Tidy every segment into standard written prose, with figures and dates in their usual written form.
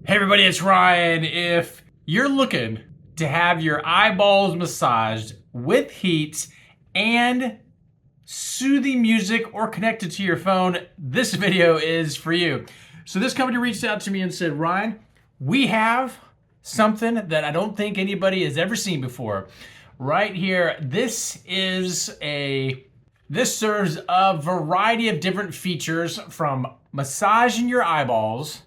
Hey everybody, it's Ryan. If you're looking to have your eyeballs massaged with heat and soothing music or connected to your phone, this video is for you. So this company reached out to me and said, Ryan, we have something that I don't think anybody has ever seen before. Right here, this serves a variety of different features, from massaging your eyeballs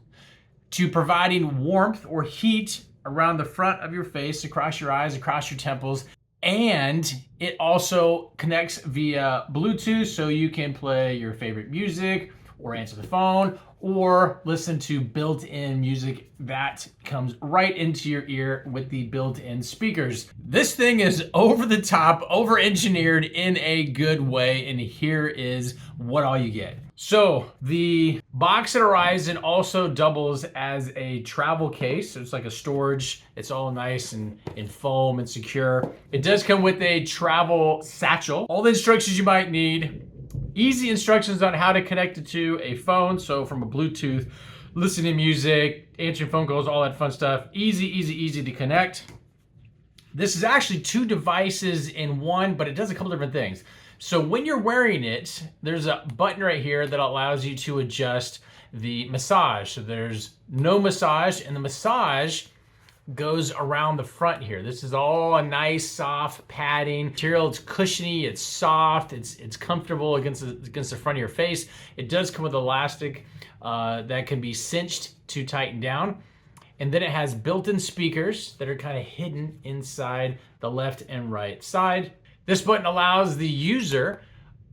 to providing warmth or heat around the front of your face, across your eyes, across your temples. And it also connects via Bluetooth, so you can play your favorite music or answer the phone or listen to built-in music that comes right into your ear with the built-in speakers. This thing is over the top, over-engineered in a good way, and here is what all you get. So the box that arrives in also doubles as a travel case. So it's like a storage. It's all nice and in foam and secure. It does come with a travel satchel. All the instructions you might need. Easy instructions on how to connect it to a phone. So from a Bluetooth, listening to music, answering phone calls, all that fun stuff. Easy to connect. This is actually two devices in one, but it does a couple different things. So when you're wearing it, there's a button right here that allows you to adjust the massage. So there's no massage, and the massage goes around the front here. This is all a nice soft padding material. It's cushiony, it's soft, it's comfortable against the front of your face. It does come with elastic that can be cinched to tighten down. And then it has built-in speakers that are kind of hidden inside the left and right side. This button allows the user,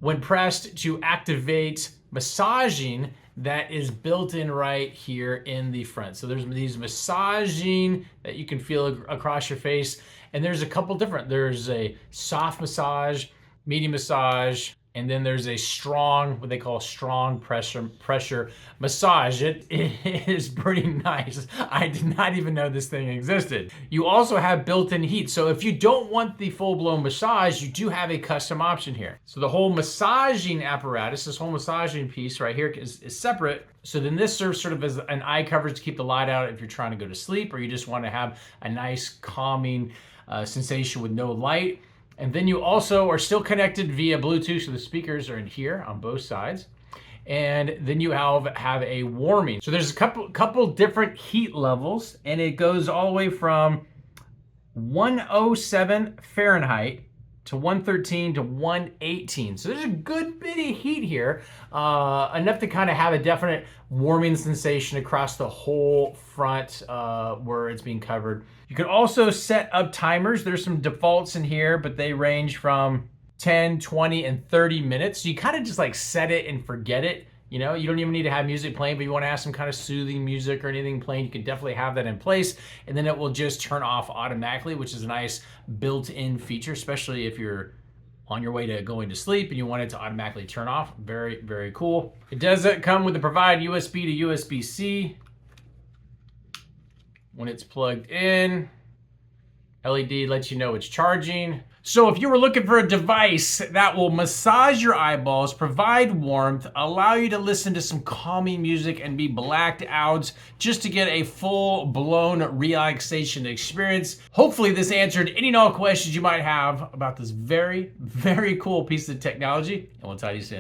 when pressed, to activate massaging that is built in right here in the front. So there's these massaging that you can feel across your face. And there's a couple different. There's a soft massage, medium massage, and then there's a strong, what they call strong pressure massage. It is pretty nice. I did not even know this thing existed. You also have built-in heat. So if you don't want the full-blown massage, you do have a custom option here. So the whole massaging apparatus, this whole massaging piece right here is separate. So then this serves sort of as an eye coverage to keep the light out if you're trying to go to sleep, or you just want to have a nice calming sensation with no light. And then you also are still connected via Bluetooth, so the speakers are in here on both sides. And then you have a warming. So there's a couple different heat levels, and it goes all the way from 107 Fahrenheit to 113 to 118. So there's a good bit of heat here, enough to kind of have a definite warming sensation across the whole front where it's being covered. You can also set up timers. There's some defaults in here, but they range from 10, 20, and 30 minutes. So you kind of just like set it and forget it. You know, you don't even need to have music playing, but you want to have some kind of soothing music or anything playing, you can definitely have that in place. And then it will just turn off automatically, which is a nice built-in feature, especially if you're on your way to going to sleep and you want it to automatically turn off. Very cool. It does come with the provide USB to USB-C. When it's plugged in, LED lets you know it's charging. So if you were looking for a device that will massage your eyeballs, provide warmth, allow you to listen to some calming music and be blacked out just to get a full-blown relaxation experience, hopefully this answered any and all questions you might have about this very cool piece of technology, and we'll talk to you soon.